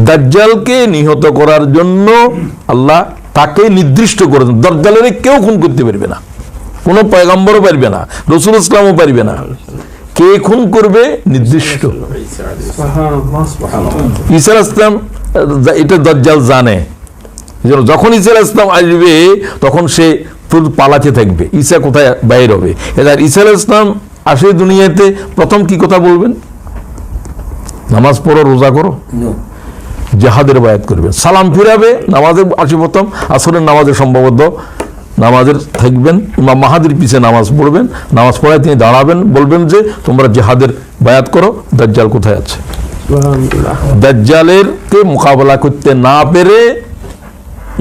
দাজ্জালকে নিহত করার জন্য আল্লাহ তাকে নির্দিষ্ট করেছেন। দাজ্জালের কেউ খুন করতে পারবে না, কোনো পয়গম্বরও পারবে না, রাসূল ইসলামও পারবে না। কে খুন করবে? নির্দিষ্ট। ঈসা আলাইহিস সালাম এটা দাজ্জাল জানে, যখন ঈসা আলাইহিস সালাম আসবে তখন সে পালাতে থাকবে, ঈসা কোথায় বাইর হবে। এবার ঈসা আলাইহিস সালাম আসে দুনিয়াতে, প্রথম কি কথা বলবেন? নামাজ পড়ো, রোজা করো, জিহাদের বায়াত করবেন, সালাম ফিরাবে, নামাজের আসি প্রথম আসরের নামাজে সম্ভবত নামাজের থাকবেন, ইমাম মাহাদির পিছে নামাজ পড়বেন, নামাজ পড়ায় তিনি দাঁড়াবেন, বলবেন যে তোমরা জিহাদের বায়াত করো, দাজ্জাল কোথায় আছে। দাজ্জালের কে মোকাবেলা করতে না পেরে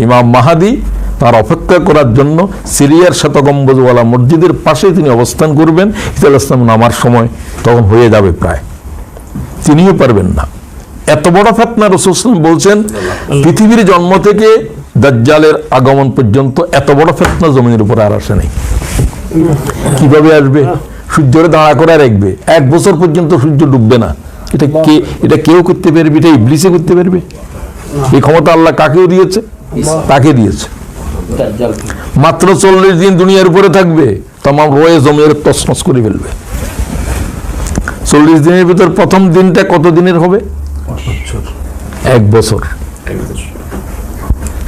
ইমাম মাহাদি তার অপেক্ষা করার জন্য সিরিয়ার শতগম্বুজওয়ালা মসজিদের পাশে তিনি অবস্থান করবেন। ঈসা আলাইহিস সালাম নামার সময় তখন হয়ে যাবে প্রায়, তিনিও পারবেন না। এত বড় ফিতনা রাসূল সাল্লাল্লাহু আলাইহি ওয়াসাল্লাম বলছেন পৃথিবীর জন্ম থেকে দাজ্জালের আগমন পর্যন্ত এত বড় ফিতনা জমিনের উপর আর আসে নাই। কিভাবে আসবে? সূর্যের দাঁড়া করে রাখবে, 1 বছর পর্যন্ত সূর্য ডুববে না। এটা কেউ করতে পারবে? এটা ইবলিসে করতে পারবে? এই ক্ষমতা আল্লাহ কাকেও দিয়েছে? তাকে দিয়েছে। মাত্র 40 দিন দুনিয়ার উপরে থাকবে, তামাম রয়ে জমির তছনছ করে ফেলবে। 40 দিনের ভিতর প্রথম দিনটা কত দিনের হবে? 1 বছর।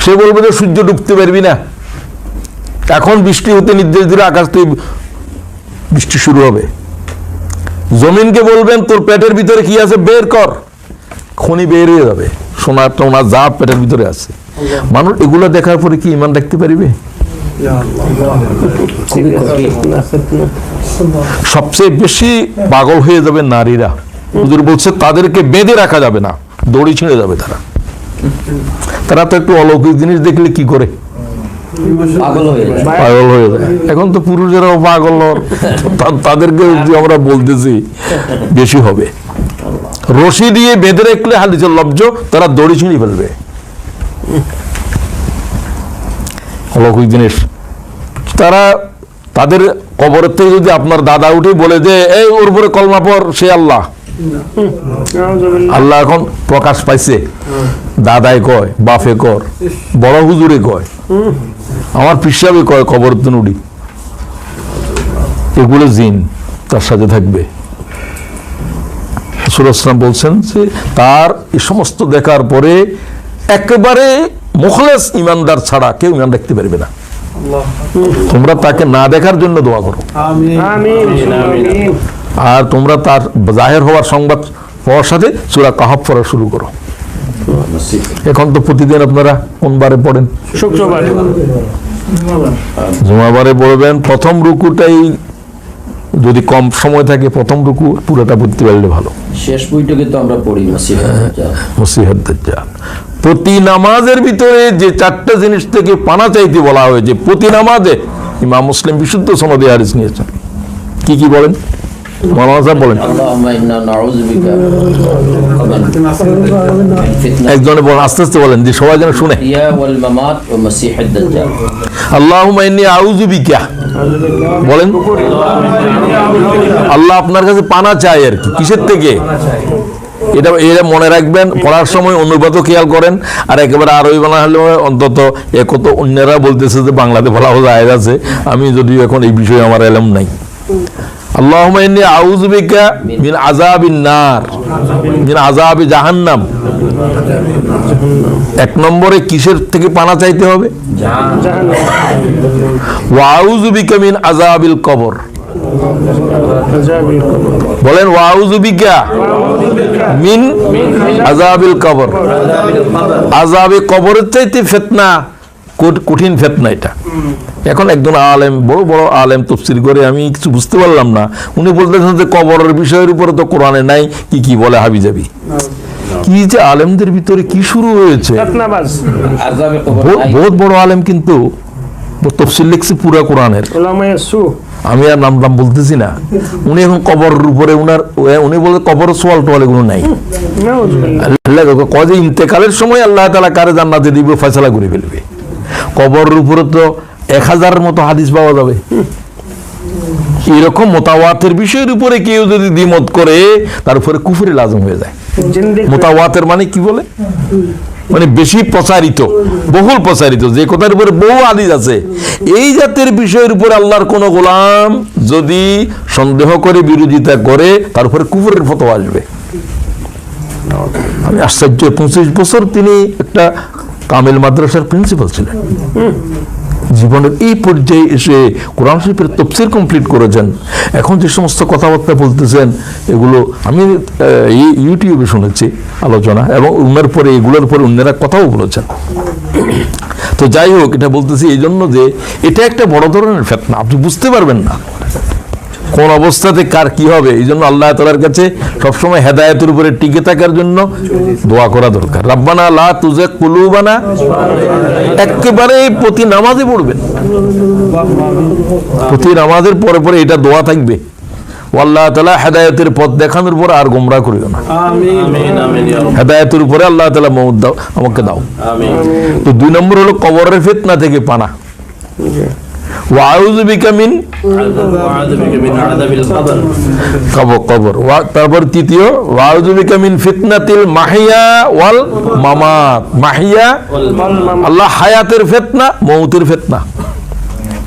সে বলবে যে সূর্য ডুবতে পারবি না, এখন বৃষ্টি হতে নির্দেশ দিলে আকাশ থেকে বৃষ্টি শুরু হবে। জমিনকে বলবেন তোর পেটের ভিতরে কি আছে বের কর, খনি বের হয়ে যাবে, সোনা টোনা যা পেটের ভিতরে আছে। মানুষ এগুলো দেখার পরে কি ঈমান রাখতে পারবে? সবচেয়ে বেশি পাগল হয়ে যাবে নারীরা। হুজুর বলছে তাদেরকে বেঁধে রাখা যাবে না, দড়ি ছিঁড়ে যাবে তারা তো একটু অলৌকিক জিনিস দেখলে কি করে? পাগল হয়ে যায়। এখন তো পুরুষেরাও পাগল, তাদেরকে আমরা বলতেছি বেশি হবে। রশি দিয়ে বেঁধে রাখলে হাদিসের লব্জ, তারা দড়ি ছিঁড়ে ফেলবে। অলৌকিক জিনিস। তারা তাদের কবরের থেকে যদি আপনার দাদা উঠে বলে যে এই ওর উপরে কলমা পড়, সে আল্লাহ। আল্লাহ এখন প্রকাশ পাইছে, দাদাই কয়, বাপে কর, বড় হুজুরে কয়, আমার পিসাবে কয়, কবর উঠি। এগুলো জিন তার সাথে থাকবে। রাসূল সাল্লাল্লাহু আলাইহি ওয়াসাল্লাম বলছেন যে তার এই সমস্ত দেখার পরে একেবারে মুখলেস ইমানদার ছাড়া কেউ ইমান রাখতে পারবে না। তোমরা তাকে না দেখার জন্য দোয়া করো, আর তোমরা তার জাহের হওয়ার সংবাদ পাওয়ার সাথে সূরা কাহফ পড়া শুরু করো। এখন তো প্রতিদিন আপনারা কোন বারে পড়েন? শুক্রবারে। জুমাবারে পড়বেন। প্রথম রুকুটাই যদি কম সময় থাকে, প্রথম রুকু পুরোটা পড়তে পারলে ভালো। শেষ বইটাকে তো আমরা পড়ি মসিহাত দাজ্জাল। প্রতি নামাজের ভিতরে যে 4টা জিনিস থেকে পানা চাইতে বলা হয়েছে, প্রতি নামাজে ইমাম মুসলিম বিশুদ্ধ সনদে হাদিস নিয়েছেন। কি কি বলেন? বলেন। একজনে বলেন, আস্তে আস্তে বলেন যে সবাই যেন শুনে। আল্লাহুম্মা ইন্নী আউযু বিকা। বলেন। আল্লাহ আপনার কাছে পানা চাই আর কি, কিসের থেকে? এটা মনে রাখবেন, পড়ার সময় অনুবাদও খেয়াল করেন। আর একেবারে আরবি বাংলা হলে অন্তত কত অন্যরা বলতেছে যে বাংলাতে বলা আয়াত আছে, আমি যদিও এখন এই বিষয়ে আমার এলম নাই। আল্লাহুম্মা ইন্নী আউযু বিকা মিন আযাবিন নার, মিন আযাবি জাহান্নাম। 1 নম্বরে কিসের থেকে পানা চাইতে হবে? ওয়া আউযু বিকা মিন আযাবিল কবর। বলেন ওয়া আউযু বিকা মিন আযাবিল কবর। আযাবে কবরের চাইতে ফিতনা কঠিন ফিতনা এটা। এখন একজন আলেম, বড় বড় আলেম তাফসীর করে, আমি কিছু বুঝতে পারলাম না, উনি বলতেছেন যে কবরের বিষয়ের উপরে তো কোরআনে নাই, কি কি বলে হাবিজাবি। কি যে আলেমদের ভিতরে কি শুরু হয়েছে! বহুত বড় আলেম কিন্তু তাফসীর লিখছে পুরা কোরআনের, আমি আর নাম বলতেছি না। উনি এখন কবরের উপরে উনি বলে কবরের সোয়াল টোয়াল এগুলো নাই। কয় যে ইন্তেকালের সময় আল্লাহ তাআলা কারে জান্নাতে দিবে ফয়সালা করে ফেলবে। কবরের উপরে তো 1000-এর মতো হাদিস পাওয়া যাবে। এরকম মোতাওয়াতির বিষয়ের উপরে কেউ যদি দ্বিমত করে, তার উপরে কুফরি লাজম হয়ে যায়। মুতাওয়াতের মানে কি বলে, মানে বেশি প্রচারিত, বহুল প্রচারিত, যে কথার উপরে বহু হাদিস আছে। এই জাতের বিষয়ের উপরে আল্লাহর কোন গোলাম যদি সন্দেহ করে, বিরোধিতা করে, তার উপরে কুফরের ফতোয়া আসবে। আমি আশ্চর্য, 25 বছর তিনি একটা কামিল মাদ্রাসার প্রিন্সিপাল ছিলেন। জীবনের এই পর্যায়ে এসে কোরআন শরীফের তাফসীর কমপ্লিট করেছেন। এখন যে সমস্ত কথাবার্তা বলতেছেন, এগুলো আমি ইউটিউবে শুনেছি আলোচনা, এবং উনার পরে এগুলোর পরে অন্যরা কথাও বলেছেন। তো যাই হোক, এটা বলতেছি এই জন্য যে এটা একটা বড় ধরনের ফিতনা, আপনি বুঝতে পারবেন না কোন অবস্থাতে কার কি হবে। এই জন্য আল্লাহ তাআলার কাছে সবসময় হেদায়েতের উপরে টিকে থাকার জন্য দোয়া করা দরকার। রাব্বানা লা তুযিগ কুলুবানা, একেবারে প্রতি নামাজে পড়বেন, প্রতি নামাজের পরে পরে এটা দোয়া থাকবে, আল্লাহ তাআলা হেদায়েতের পথ দেখানোর পর আর গোমরাহ করিও না। আমিন আমিন ইয়া রাব্বাল হেদায়েতের উপরে আল্লাহ তাআলা মওত দাও, আমাকে দাও। আমিন। তো 2 নম্বর হলো কবরের ফিতনা থেকে পানা। ওয়াউযু বিকা মিন ওয়া'আযু বিকা মিন আযাবিল কবর। কবর। তারপর তৃতীয়, ওয়াউযু বিকা মিন ফিতনাতিল মাহিয়া ওয়াল মামাত। মাহিয়া, আল্লাহ হায়াতের ফিতনা, মওতের ফিতনা,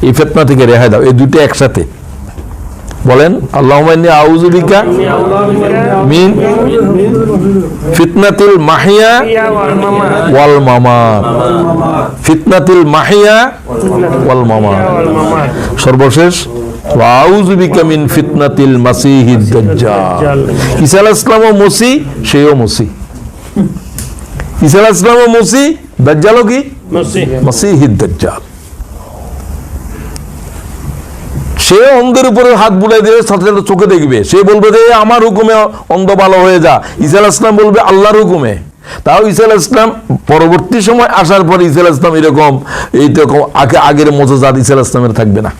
এই ফিতনা থেকে রেহাই দাও। এই দুটো একসাথে বলেন, আল্লাহুম্মা ইন্নী আউযু বিকা মিন ফিতনাতিল মাহিয়া ওয়াল মামাত। ফিতনাতিল মাহিয়া ওয়াল মামাত। সর্বশেষ, ওয়াউযু বিকা মিন ফিতনাতিল মাসিহিদ দাজ্জাল। ঈসা আলাইহিস সালামও মসিহ, সেও মসিহ। ঈসা আলাইহিস সালামও মসিহ, দাজ্জালও কি মাসিহিদ দাজ্জাল। সে অন্ধের উপরে হাত বুলাই দিয়ে সাথে সাথে চোখে দেখবে, সে বলবে যে আমার হুকুমে অন্ধ ভালো হয়ে যা। ঈসা আলাইহিস সালাম বলবে আল্লাহর হুকুমে। তাও ঈসা আলাইহিস সালাম পরবর্তী সময় আসার পর ঈসা আলাইহিস সালাম এরকম আগের মুজিজাত ঈসা আলাইহিস সালামের থাকবে না।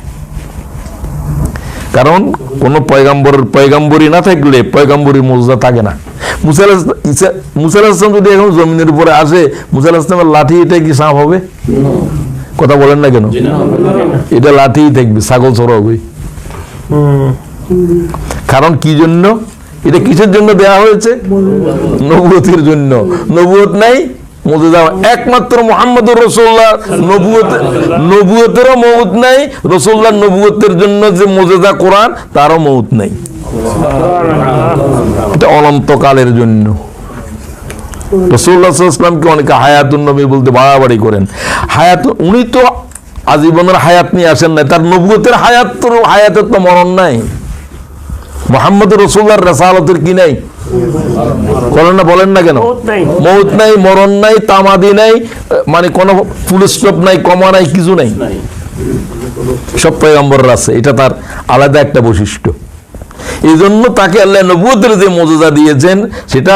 কারণ কোন পয়গাম্বরী না থাকলে পয়গাম্বরীর মুজিজা থাকে না। মুসা আলাইহিস সালাম যদি এখন জমিনের উপরে আসে, মুসা আলাইহিস সালামের লাঠি এটা কি সাপ হবে? কথা বলেন না কেন? এটা লাঠিই থাকবে, ছাগল চড়াবে। কারণ কি জন্য? এটা কিসের জন্য দেয়া হয়েছে? নবুয়তের জন্য। নবুয়ত নাই, মুজিজা একমাত্র মুহাম্মদুর রাসূলুল্লাহ নবুয়তেরও মওত নাই, রাসূলুল্লাহ নবুয়তের জন্য যে মুজিজা কোরআন, তারও মওত নাই। এটা অনন্তকালের জন্য। রাসূলুল্লাহ সাল্লাল্লাহু আলাইহি ওয়াসাল্লামকে অনেকে হায়াতুন নবী বলতে বাড়াবাড়ি করেন। উনি তো আজীবনের হায়াত নিয়ে আসেন নাই, তার নবুয়তের হায়াতের তো মরণ নাই। মুহাম্মদুর রাসূলুল্লাহর রিসালাতের কি নাই? বলেন না কেন? মওত নাই, মরণ নাই, তামাদি নাই, মানে কোনো ফুল স্টপ নাই, কমা নাই, কিছু নাই। সব পয়গম্বররা আছে, এটা তার আলাদা একটা বৈশিষ্ট্য। এই জন্য তাকে আল্লাহ নবুয়তের যে মুজিজা দিয়েছেন, সেটা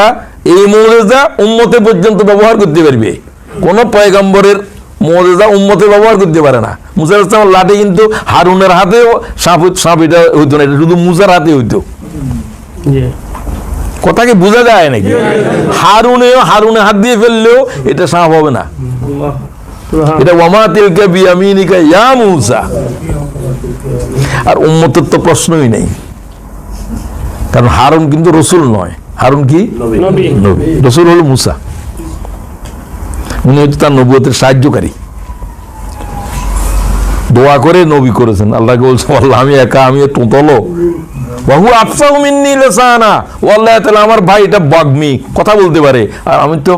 এই মুজিজা উম্মতে পর্যন্ত ব্যবহার করতে পারবে। কোন পয়গম্বরের মুজিজা উম্মতে ব্যবহার করতে পারে না। মুসা আলাইহিস সালামের লাঠি কিন্তু হারুনের হাতে সাপ এটা হইতো না, এটা শুধু মুসার হাতে হইতো। কথা কি বোঝা যায় নাকি? হারুনে হাত দিয়ে ফেললেও এটা সাপ হবে না। এটা ওয়ামা তিলকা বিয়ামিনিকা ইয়া মূসা। আর উম্মতের তো প্রশ্নই নেই, কারণ হারুন কিন্তু রসুল নয়। হারুন কি? নবী। রসুল হলো মূসা, উনি হচ্ছে তার নবুয়তের সাহায্যকারী। দোয়া করে নবী করেছেন, আল্লাহকে বলছে আল্লাহ আমি একা, আমি টোতলো বাহু আফসাহু মিন্নী লিসানা, ও আল্লাহ তাআলা আমার ভাই এটা বাগ্মি, কথা বলতে পারে, আর আমি তো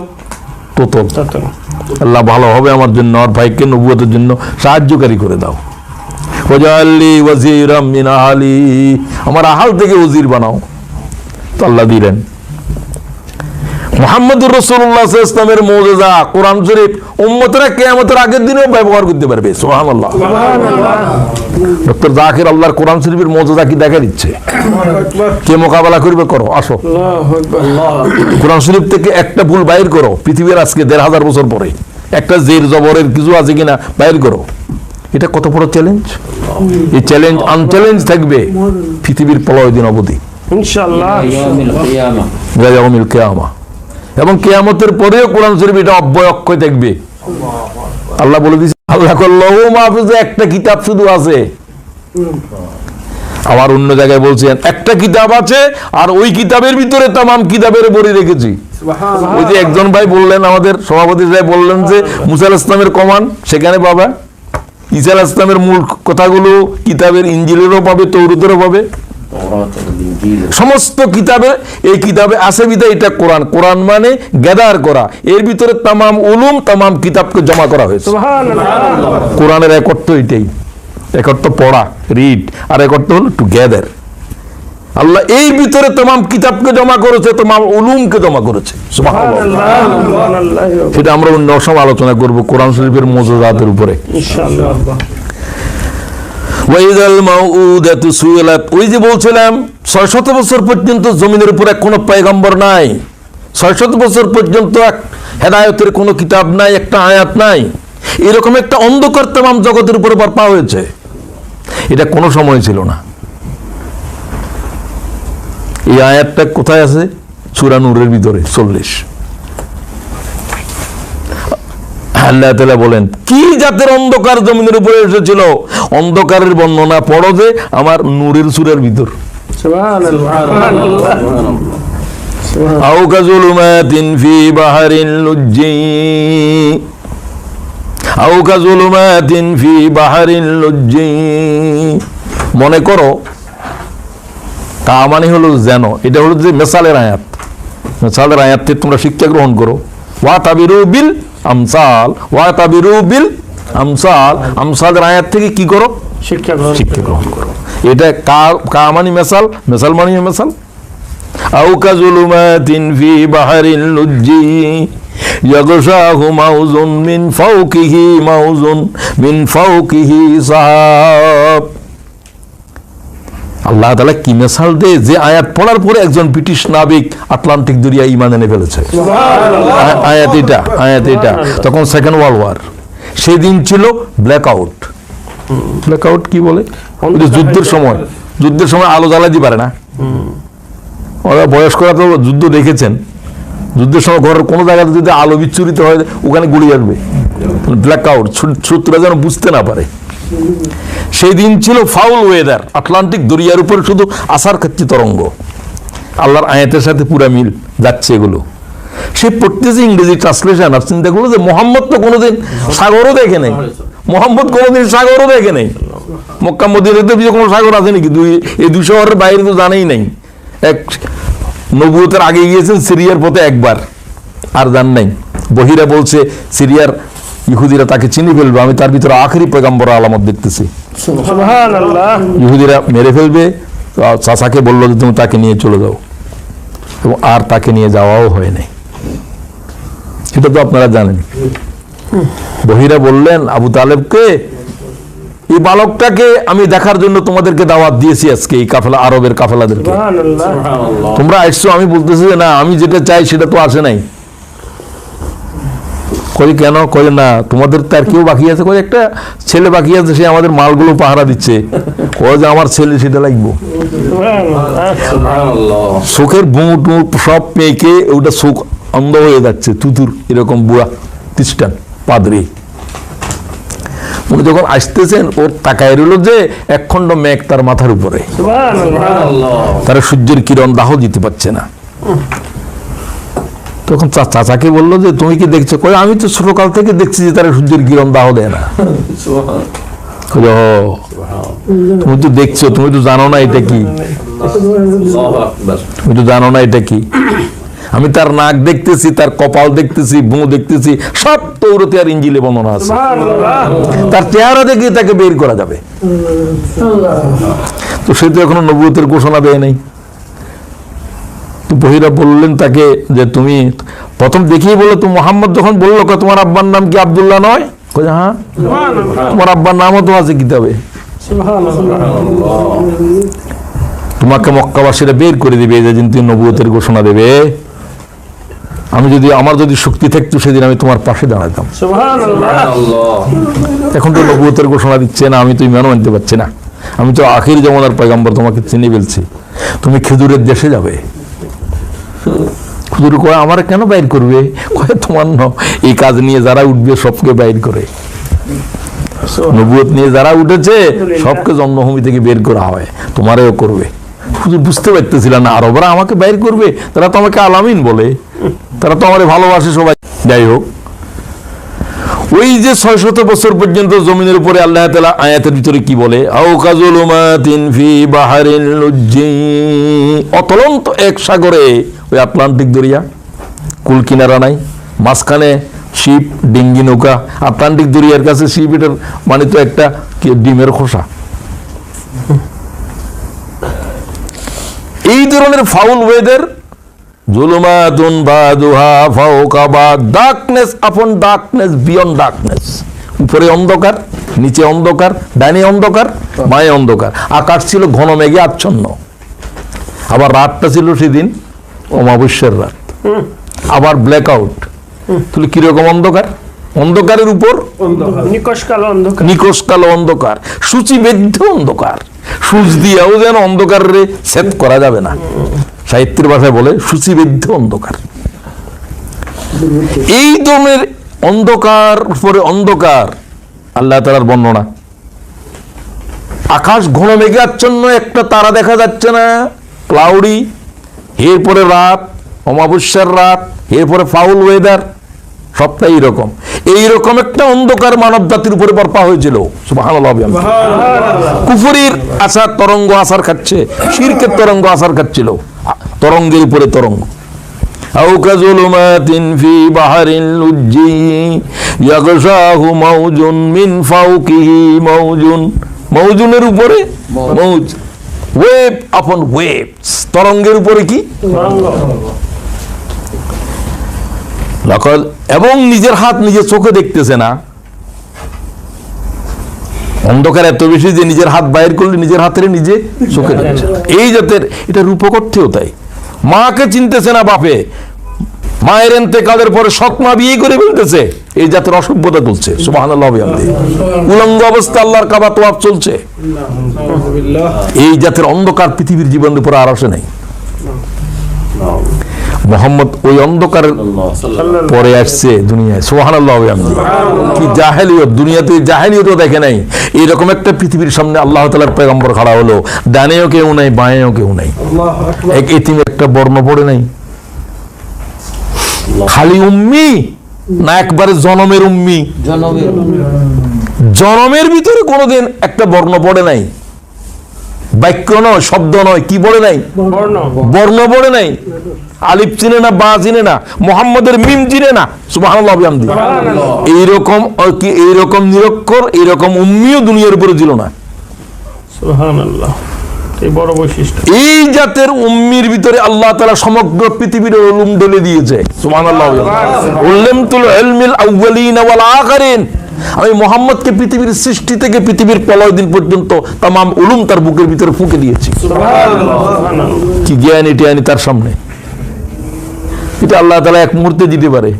টোতল। আল্লাহ ভালো হবে আমার জন্য, আমার ভাইকে নবুয়তের জন্য সাহায্যকারী করে দাও। ওয়াজআলনি ওয়াজিরাম মিন আহলি, আমার আহাল থেকে ওজির বানাও। তো আল্লাহ দিলেন। মুহাম্মদুর রাসূলুল্লাহ সাল্লাল্লাহু আলাইহি ওয়াসাল্লামের মুজিজা কোরআন শরীফ উম্মতরা কিয়ামতের আগের দিনেও ব্যবহার করতে পারবে। সুবহানাল্লাহ। ডক্টর জাকির আল্লাহর কোরআন শরীফের মুজিজা কি দেখা দিচ্ছে? কে মোকাবেলা করবে? করো, আসো। কোরআন শরীফ থেকে একটা ভুল বাইর করো, পৃথিবীর আজকে ১৫০০ বছর পরে একটা জের জবরের কিছু আছে কিনা বাইর করো। এটা কত বড় চ্যালেঞ্জ! এই চ্যালেঞ্জ আনচ্যালেঞ্জ থাকবে পৃথিবীর প্রলয় দিন অবধি ইনশাআল্লাহ, ইয়াউমুল কিয়ামা। এবং কিয়ামতের পরেও কোরআন শরীফ এটা অব্যয় অক্ষয় থাকবে। আল্লাহ বলে দিয়েছে, আল্লাহ লৌহ মাহফুজে একটা কিতাব শুধু আছে, আবার অন্য জায়গায় বলছেন একটা কিতাব আছে আর ওই কিতাবের ভিতরে তামাম কিতাবের বড়ি রেখেছি। ওই যে একজন ভাই বললেন, আমাদের সভাপতি সাহেব বললেন যে মুসা আলাইহিস সালামের কমান সেখানে পাবে, ঈসা আলাইহিস সালামের মূল কথাগুলো কিতাবের ইনজিলেরও পাবে, তৌরাতেরও পাবে, সমস্ত কিতাবে এই কিতাবে আছে বিধায় এটা কোরআন। কোরআন মানে গ্যাদার করা, এর ভিতরে তামাম উলুম তামাম কিতাবকে জমা করা হয়েছে। কোরআনের এক অর্থ এটাই, এক অর্থ পড়া রিড, আর এক অর্থ হলো টু গ্যাদার। আল্লাহ এই ভিতরে তামাম কিতাবকে জমা করেছে, তামাম উলুমকে জমা করেছে। সেটা আমরা অন্য সময় আলোচনা করব কোরআন শরীফের মুজিজাতের উপরে। ওয়াইদাল মাউউদাতু সুইলাত, ওই যে বলছিলাম 600 বছর পর্যন্ত জমিনের উপরে কোনো পয়গম্বর নাই, 600 বছর পর্যন্ত হেদায়েতের কোনো কিতাব নাই, একটা আয়াত নাই, এরকম একটা অন্ধকার তামাম জগতের উপরে বর্পা হয়েছে। এটা কোনো সময় ছিল না। এই আয়াতটা কোথায় আছে? সূরা নূরের ভিতরে 40। আল্লাহ তাআলা বলেন কি জাতের অন্ধকার জমিনের উপরে এসেছিল, অন্ধকারের বর্ণনা পড়ো যে আমার নূরের সূরার ভিতর। আও কাযুলুমাতিন ফি বাহরিন লুজ্জি, আও কাযুলুমাতিন ফি বাহরিন লুজ্জি। মনে করো, তা মানে হলো যেন, এটা হলো যে মেসালের আয়াত, মেসালের আয়াতটি তোমরা শিক্ষা গ্রহণ করো। ওয়া তাবিরু বিল আমসাল, ওয়া তাবিরু বিল আমসাল, আমসালের আয়াত থেকে কি করো? শিক্ষা গ্রহণ করো। এটা কা মানে মেসাল, মেসাল মানে মেসাল। আও কাযুলুমাতিন ফি বাহরিন লুজ্জি ইয়াগশাহু মাউজুন মিন ফাওকিহি মাউজুন মিন ফাওকিহি সাহাব। আল্লাহ তাআলা কি মেসাল দেয় যে আয়াত পড়ার পরে একজন ব্রিটিশ নাবিক আটলান্টিক দরিয়া ঈমান এনে ফেলেছে। আয়াত এটা তখন সেকেন্ড ওয়ার্ল্ড ওয়ার, সেদিন ছিল ব্ল্যাক আউট। ব্ল্যাক আউট কি বলে? যুদ্ধের সময় আলো জ্বালাতে পারে না। ওরা বয়স্করা তো যুদ্ধ দেখেছেন, যুদ্ধের সময় ঘরের কোনো জায়গাতে যদি আলো বিচ্ছুরিত হয় ওখানে গুলি আসবে, ব্ল্যাক আউট, শত্রুরা যেন বুঝতে না পারে। সেই দিন ছিল ফাউল ওয়েদার, আটলান্টিক দরিয়ার উপর শুধু আসার খাচ্ছি তরঙ্গ। আল্লাহর আয়াতের সাথে পুরা মিল যাচ্ছে এগুলো। সে পড়তেছে ইংরেজি ট্রান্সলেশন, আর চিন্তা করলো যে মোহাম্মদ তো কোনোদিন সাগরও দেখে নেই, মোহাম্মদ কোনোদিন সাগরও দেখে নেই। মক্কা মদিনাতে কোনো সাগর আছে নাকি? এই 2 শহরের বাইরে তো জানেই নাই। এক নবুয়তের আগে গিয়েছেন সিরিয়ার পথে একবার, আর জান নাই। বহিরা বলছে সিরিয়ার ইহুদিরা তাকে চিনি ফেলবে, আমি তার ভিতরে আখেরি পয়গম্বর আলামত দেখতেছি। ইহুদিরা মেরে ফেলবে। চাচাকে বললো যে তুমি তাকে নিয়ে চলে যাও, এবং আর তাকে নিয়ে যাওয়াও হয় নাই। এটা তো আপনারা জানেন। বহিরা বললেন আবু তালেবকে, এই বালকটাকে আমি দেখার জন্য তোমাদেরকে দাওয়াত দিয়েছি আজকে, এই কাফেলা, আরবের কাফেলাদেরকে। তোমরা আসছো, আমি বলতেছি যে না, আমি যেটা চাই সেটা তো আসে নাই। কই কেন? কই না, তোমাদের তার কেউ বাকি আছে? কই একটা ছেলে বাকি আছে, সে আমাদের মালগুলো পাহারা দিচ্ছে। কই যে আমার ছেলে, সেটা লাগবো। চোখের বুট সব মেয়েকে ওটা চোখ অন্ধ হয়ে যাচ্ছে, তুতুর এরকম বুড়া খ্রিস্টান পাদ্রী। উনি যখন আসতেছেন, ওর তাকায় রইল যে একখণ্ড মেঘ তার মাথার উপরে, তারা সূর্যের কিরণ দাহ দিতে পারছে না। তখন চাচাকে বললো যে তুমি কি দেখছো? কই আমি তো ছোটকাল থেকে দেখছি যে তারা সূর্যের কিরণ দাহ দেয় না। তুমি তো দেখছো, তুমি তো জানো না এটা কি, তুমি তো জানো না এটা কি। আমি তার নাক দেখতেছি, তার কপাল দেখতেছি, মুখ দেখতেছি, সব তৌরাতে আর ইনজিলে বর্ণনা আছে। তার চেহারা দেখে তাকে বের করা যাবে। তো সে তো এখনো নবুয়তের ঘোষণা দেয় নাই। তো বহিরা বললেন তাকে যে তুমি প্রথম দেখিয়ে বললো, তো মোহাম্মদ যখন বললো তোমার আব্বার নাম কি আব্দুল্লাহ নয়? হ্যাঁ, তোমার আব্বার নামও তো আছে কিতাবে। তোমাকে মক্কাবাসীরা বের করে দিবে যেদিন তুমি নবুয়তের ঘোষণা দেবে। আমার যদি শক্তি থাকতো সেদিন আমি তোমার পাশে দাঁড়াতাম। এখন তো নবুয়তের ঘোষণা দিচ্ছে না, আমি তো ইমানও আনতে পারছি না। আমি তো আখির জামানার পয়গম্বর, তোমাকে চিনে ফেলছি। তুমি খেজুরের দেশে যাবে। খেজুর কয় আমার কেন বাইর করবে? কয় তোমার এই কাজ নিয়ে যারা উঠবে সবকে বাইর করে। নবুয়ত নিয়ে যারা উঠেছে সবকে জন্মভূমি থেকে বের করা হয়, তোমারও করবে। শুধু বুঝতে পারতেছিল না আরবরা আমাকে বের করবে, তারা তো আমাকে আলামিন বলে, তারা তো আমার ভালোবাসে সবাই। যাই হোক, ওই যে 600 বছর পর্যন্ত জমিনের উপরে আল্লাহ তাআলা আয়াতের ভিতরে কি বলে, আও কাযুলুমাতিন ফি বাহরিল লুজ্জি, অতলন্ত এক সাগরে, ওই আটলান্টিক দরিয়া, কুল কিনারা নাই, মাঝখানে শিপ, ডিঙ্গি নৌকা। আটলান্টিক দরিয়ার কাছে শিপ, এটার মানে তো একটা ডিমের খোসা। এই ধরনের ফাউল ওয়েদার, জুলুমাতুন বাদুহা ফাওকা বাদ, ডার্কনেস আপন ডার্কনেস, বিয়ন্ড ডার্কনেস। উপরে অন্ধকার, নিচে অন্ধকার, ডাইনে অন্ধকার, বাঁয়ে অন্ধকার। আকাশ ছিল ঘন মেঘে আচ্ছন্ন। আবার রাতটা ছিল সেদিন অমাবস্যার রাত, আবার ব্ল্যাক আউট। তাহলে কিরকম অন্ধকার? অন্ধকারের উপর নিকষ কালো অন্ধকার, সূচিবদ্ধ অন্ধকার। সূচ দিয়েও যেন অন্ধকারে ছেদ করা যাবে না, সাহিত্যের ভাষায় বলে সূচিবদ্ধ অন্ধকার। এই ধরনের অন্ধকার পরে অন্ধকার, আল্লাহ তাআলার বর্ণনা। আকাশ ঘন মেঘে আচ্ছন্ন, একটা তারা দেখা যাচ্ছে না, ক্লাউডি। এরপরে রাত, অমাবস্যার রাত, এরপরে ফাউল ওয়েদার, সবটাই এইরকম। এইরকম একটা অন্ধকার মানব জাতির উপরে বর্পা হয়েছিল। সুবহানাল্লাহ। কুফরির আসার তরঙ্গ আসার খাচ্ছে, শিরকের তরঙ্গ আসার খাচ্ছিল, তরঙ্গের উপরে তরঙ্গ। আও কাযুলুমাতিন ফি বাহরিল লুজ্জি ইয়াগশাহু মাউজুন মিন ফাওকিহি মাউজুন, মাউজুনের উপরে মাউজ, ওয়েভ আপন ওয়েভস, তরঙ্গের উপরে কি এবং নিজের হাত নিজের চোখে দেখতেছে না। অন্ধকার এত বেশি যে নিজের হাত বাইর করলে নিজের হাতের নিজে চোখে দেখছে। এই জাতের, এটা রূপকথ্যেও তাই। মাকে চিনতেছে না বাপে, মায়ের ইন্তেকালের পরে সৎমা বিয়ে করে ফেলতেছে। এই জাতের অসভ্যতা চলছে। সুবহানাল্লাহ। উলঙ্গ অবস্থা আল্লাহর কাবা তওয়াফ চলছে। এই জাতের অন্ধকার পৃথিবীর জীবনের উপর আর আসে নাই। মোহাম্মদ ওই অন্ধকার পরে আসছে দুনিয়ায়। সুবহানাল্লাহ। কি জাহেলিয়ত, দুনিয়াতে জাহেলিয়তও দেখে নাই। এরকম একটা পৃথিবীর সামনে আল্লাহ তাআলার পয়গম্বর খাড়া হলো, ডানেও কেউ নাই, বাঁয়েও কেউ নাই, এক এতিম একটা বর্ণ পড়ে নাই। খালি উম্মি না একবারে জনমের উম্মি? জনমের ভিতরে কোনোদিন একটা বর্ণ পড়ে নাই, বাক্য নয়, শব্দ নয়, কি পড়ে নাই? বর্ণ পড়ে নাই। আলিফ চিনে না, বা চিনে না, মোহাম্মদের মিম চিনে না। সুবহানাল্লাহ। এইরকম এইরকম নিরক্ষর, এইরকম উম্মিও দুনিয়ার উপরে ছিল না। সুবহানাল্লাহ। এই বড় বৈশিষ্ট্য। এই জাতের উম্মির ভিতরে আল্লাহ তাআলা সমগ্র পৃথিবীর উলুম ঢেলে দিয়েছে। সুবহানাল্লাহ। উল্লামতুল ইলমিল আউয়ালিন ওয়াল আখিরিন, আমি মুহাম্মদকে পৃথিবীর সৃষ্টি থেকে পৃথিবীর প্রলয় দিন পর্যন্ত तमाम উলুম তার বুকের ভিতরে ফুঁকে দিয়েছি। সুবহানাল্লাহ। কি জ্ঞান এটি তার সামনে, এটা আল্লাহ তাআলা এক মুহূর্তে দিতে পারে।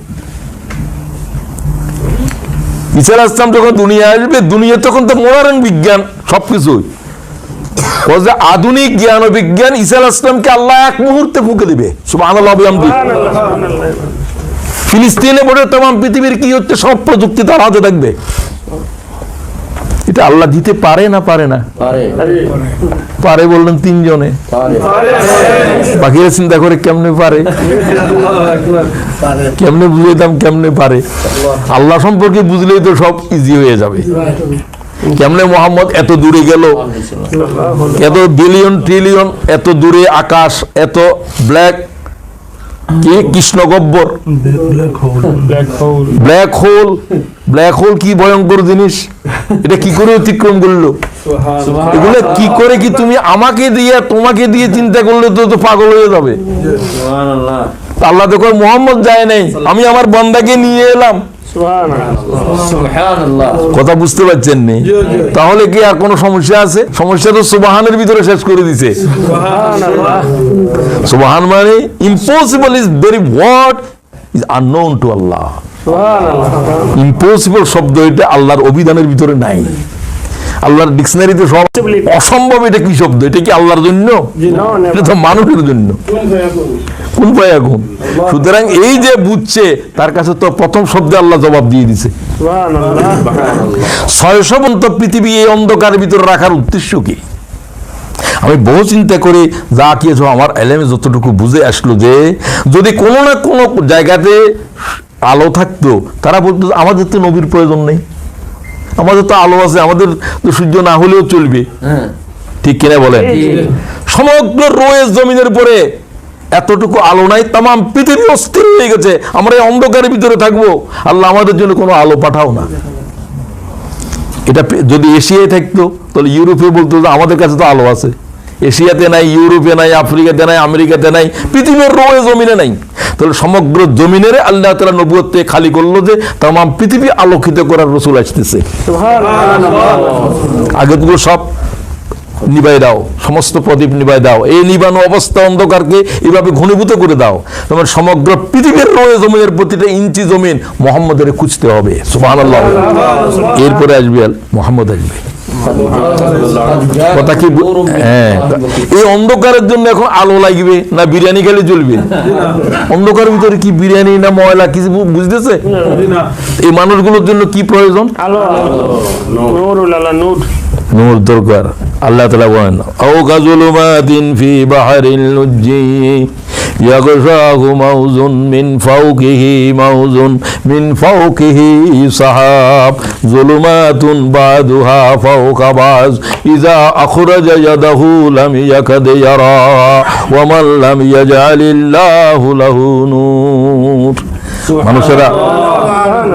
ঈসা আলাইহিস সালাম যখন দুনিয়া আসবে, দুনিয়া তখন তো মডার্ন বিজ্ঞান সবকিছু, আধুনিক জ্ঞান ও বিজ্ঞান ঈসা আলাইহিস সালামকে আল্লাহ এক মুহূর্তে ফুঁকে দিবে। সুবহানাল্লাহ। ফিলিস্তিনে বলে तमाम পৃথিবীর কি হচ্ছে সব প্রযুক্তি তার হাতে থাকবে। এটা আল্লাহ দিতে পারে না পারে না? পারে বললেন তিনজনে, বাকিরা চিন্তা করে কেমনে পারে, কেমনে বুঝাইতাম কেমনে পারে। আল্লাহ সম্পর্কে বুঝলেই তো সব ইজি হয়ে যাবে। কেমনে মোহাম্মদ এত দূরে গেল, এত বিলিয়ন ট্রিলিয়ন, এত দূরে আকাশ, এত ব্ল্যাক কি Krishna Gabbar, black hole. Black hole কি ভয়ঙ্কর জিনিস, এটা কি করে অতিক্রম করলো? এগুলো কি করে, কি তুমি আমাকে দিয়ে তোমাকে দিয়ে চিন্তা করলে তো পাগল হয়ে যাবে। আল্লাহ তো কয় মুহাম্মদ যায় নাই, আমি আমার বান্দাকে নিয়ে এলাম। কথা বুঝতে পারছেন নি? তাহলে কি আর কোনো সমস্যা আছে? সমস্যা তো সুবহানের ভিতরে শেষ করে দিছে। সুবহান মানে impossible is very word is unknown to Allah. Impossible শব্দ এটা আল্লাহর অভিধানের ভিতরে নাই। আল্লাহর ডিকশনারিতে সব অসম্ভব, এটা কি শব্দ? এটা কি আল্লাহর জন্য? No, never. এটা তো মানুষের জন্য। কোন ফায়াকুন। সুতরাং এই যে বুঝছে তার কাছে তো প্রথম শব্দে আল্লাহ জবাব দিয়ে দিছে। সুবহানাল্লাহ। 600 পর্যন্ত পৃথিবী এই অন্ধকারের ভিতরে রাখার উদ্দেশ্য কি? আমি বহু চিন্তা করে যা কি আমার এলেমে যতটুকু বুঝে আসলো যে যদি কোনো না কোনো জায়গাতে আলো থাকতো, তারা বলতো আমাদের তো নবীর প্রয়োজন নেই, আমাদের তো আলো আছে, আমাদের তো সূর্য না হলেও চলবে। ঠিক কিনা বলেন? সমগ্র রোয়েজ জমিনের উপরে এতটুকু আলো নাই, তাম পৃথিবী অস্থির হয়ে গেছে, আমরা এই অন্ধকারের ভিতরে থাকবো, আল্লাহ আমাদের জন্য কোনো আলো পাঠাও না। এটা যদি এশিয়ায় থাকতো তাহলে ইউরোপে বলতো যে আমাদের কাছে তো আলো আছে। এশিয়াতে নাই, ইউরোপে নাই, আফ্রিকাতে নাই, আমেরিকাতে নাই, পৃথিবীর রোয়ে জমিনে নাই। তাহলে সমগ্র জমিনের আল্লাহ তাআলা নবুয়তে খালি করলো যে তাম পৃথিবী আলোকিত করার রসুল আসতেছে। আগে তো সব নিবাই দাও, সমস্ত প্রদীপ নিবাই দাও, এই নিবানো অবস্থা অন্ধকারকে এভাবে ঘনীভূত করে দাও। তোমার সমগ্র পৃথিবীর রয়ে জমিনের প্রতিটা ইঞ্চি জমিন মোহাম্মদের খুঁজতে হবে। সুবহানাল্লাহ। এরপরে আসবে মোহাম্মদ আসবে। কথা কি? হ্যাঁ, এই অন্ধকারের জন্য এখন আলো লাগবে না বিরিয়ানি খেলে চলবে? অন্ধকারের ভিতরে কি বিরিয়ানি না ময়লা কিছু বুঝতেছে? এই মানুষগুলোর জন্য কি প্রয়োজন? আলো, নূরুল আলা নূর। নূর দরকার। আল্লাহ তাআলা বলেন আও কাযুলুমাতিন ফি বাহরিল লুজ্জি ইয়াগশাহু মাউজুন মিন ফাওকিহি মাউজুন মিন ফাওকিহি সাহাব যুলুমাতুন বাদুহা ফাওকা বাজ ইযা আখরাজা ইয়াদাহু লাম ইয়াকাদ ইয়ারা ওয়া মান লাম ইয়াজআলিল্লাহু লাহু নূর। মানুষেরা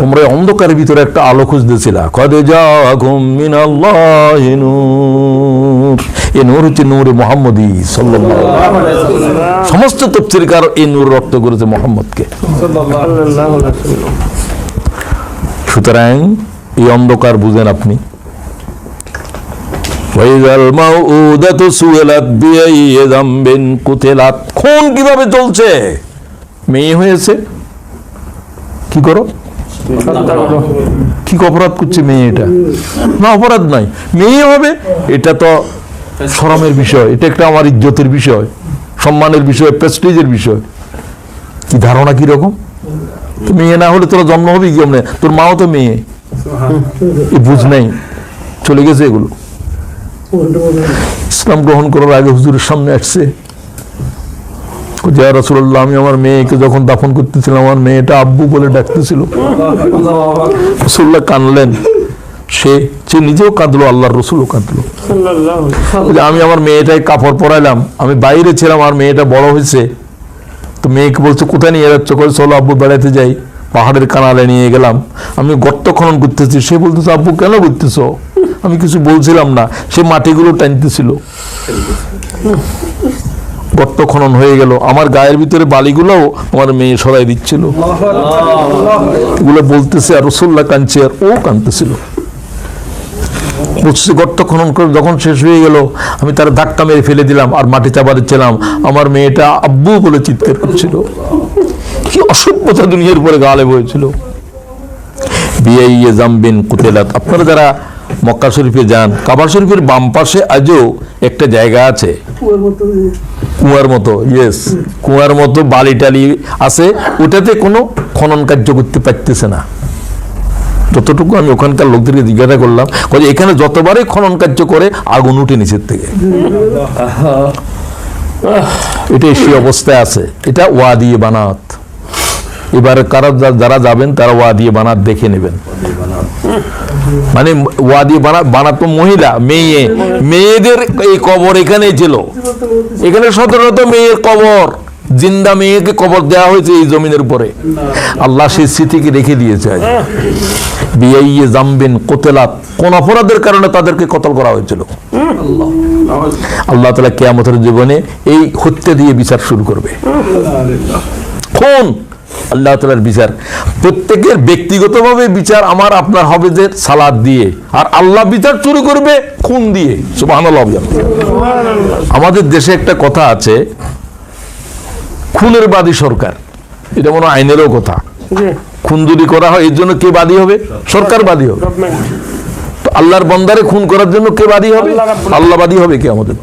তোমরা অন্ধকারের ভিতরে একটা আলো খুঁজতেছিলা, কদ জাআকুম মিনাল্লাহি নূর। এই নূর হচ্ছে নূরে মুহাম্মদী সাল্লাল্লাহু আলাইহি ওয়াসাল্লাম। সমস্ত তাফসীরকার এই নূর রপ্ত করেছে মুহাম্মদকে। সুতরাং এই অন্ধকার বুঝেন আপনি। ওয়াইযাল মাউউদাতু সুইলাত বিআইয়ি যামবিন কুতিলাত। খুন কিভাবে চলছে? মেয়ে হয়েছে, কি করো? কি অপরাধ করছে মেয়ে? এটা না অপরাধ নাই, মেয়ে হবে, এটা তো শরমের বিষয়, এটা একটা আমার ইজ্জতের বিষয়, সম্মানের বিষয়, প্রেস্টিজের বিষয়। কি ধারণা কিরকম? মেয়ে না হলে তোরা জন্ম হবে কি? তোর মাও তো মেয়ে, বুঝ নাই, চলে গেছে এগুলো। ইসলাম গ্রহণ করার আগে হুজুরের সামনে আসছে, ইয়া রাসূলুল্লাহ, আমি আমার মেয়েকে যখন দাফন করতেছিলাম আমার মেয়েটা আব্বু বলে ডাকতেছিল। রাসূলুল্লাহ কাঁদলেন, সে নিজেও কাঁদলো, আল্লাহর রাসূলও কাঁদলো। আমি আমার মেয়েটাই কাপড় পরাইলাম, আমি বাইরে ছিলাম, আর মেয়েটা বড় হয়েছে, তো মেয়েকে বলছে কোথায় নিয়ে যাচ্ছ? করে চলো আব্বু বেড়াতে যাই। পাহাড়ের কানালে নিয়ে গেলাম, আমি গর্ত খনন করতেছি, সে বলতেছে আব্বু কেন করতেছো? আমি কিছু বলছিলাম না, সে মাটিগুলো টানতেছিল। গর্ত খনন হয়ে গেল, আমার গায়ের ভিতরে বালিগুলোও আমার মেয়ে সরাই দিচ্ছিল, এগুলো বলতেছে, আর রাসূলুল্লাহ কাঁদছে, আর ও কাঁদতেছিল। বুঝছে গর্ত খনন করে যখন শেষ হয়ে গেল, আমি তার ধাক্কা মেরে ফেলে দিলাম, আর মাটি চাপা দিচ্ছিলাম, আমার মেয়েটা আব্বু বলে চিৎকার করছিল। কি অসভ্যতা দুনিয়ার উপরে গালে বয়েছিল। বিআইয়ি যামবিন কুতিলাত। আপনারা যারা মক্কা শরীফে যান, কাবা শরীফের বাম পাশে আজও একটা জায়গা আছে, কুয়ার মতো, ইয়েস, কুয়ার মতো বালি টালি আছে, ওটাতে কোনো খনন কার্য করতে পারতেছে না। যতটুকু আমি ওখানকার লোকদেরকে জিজ্ঞাসা করলাম, এখানে যতবারই খনন কার্য করে আগুন উঠে নিচের থেকে। এটা সেই অবস্থায় আছে। এটা ওয়াদি বানাত। এবারে যারা যাবেন তারা ওয়াদি বানাত দেখে নেবেন। মানে ওয়াদি বানাত তো মহিলা, মেয়েদের এই কবর এখানেই ছিল। এখানে শত মেয়ের কবর, জিন্দা মেয়েকে কবর দেওয়া হয়েছে এই জমিনের উপরে। আল্লাহ সেই স্মৃতিকে রেখে দিয়েছে। বিআইয়ি যামবিন কুতিলাত। কোন অপরাধের কারণে তাদেরকে কতল করা হয়েছিল? আল্লাহ তাআলা কিয়ামতের জীবনে এই হত্যা দিয়ে বিচার শুরু করবে। খুন আল্লাহ তাআলার বিচার, প্রত্যেকের ব্যক্তিগতভাবে বিচার আমার আপনার হবে যে সালাত দিয়ে, আর আল্লাহ বিচার শুরু করবে খুন দিয়ে। সুবহানাল্লাহ। আমাদের দেশে একটা কথা আছে, খুনের বাদী সরকার। এটা মনে হয় আইনেরও কথা। খুন যদি করা হয় এর জন্য কে বাদী হবে? সরকার বাদী হবে। তো আল্লাহর বান্দারে খুন করার জন্য কে বাদী হবে? আল্লাহ রাব্বুল আল্লাহ বাদী হবে কে আমাদের?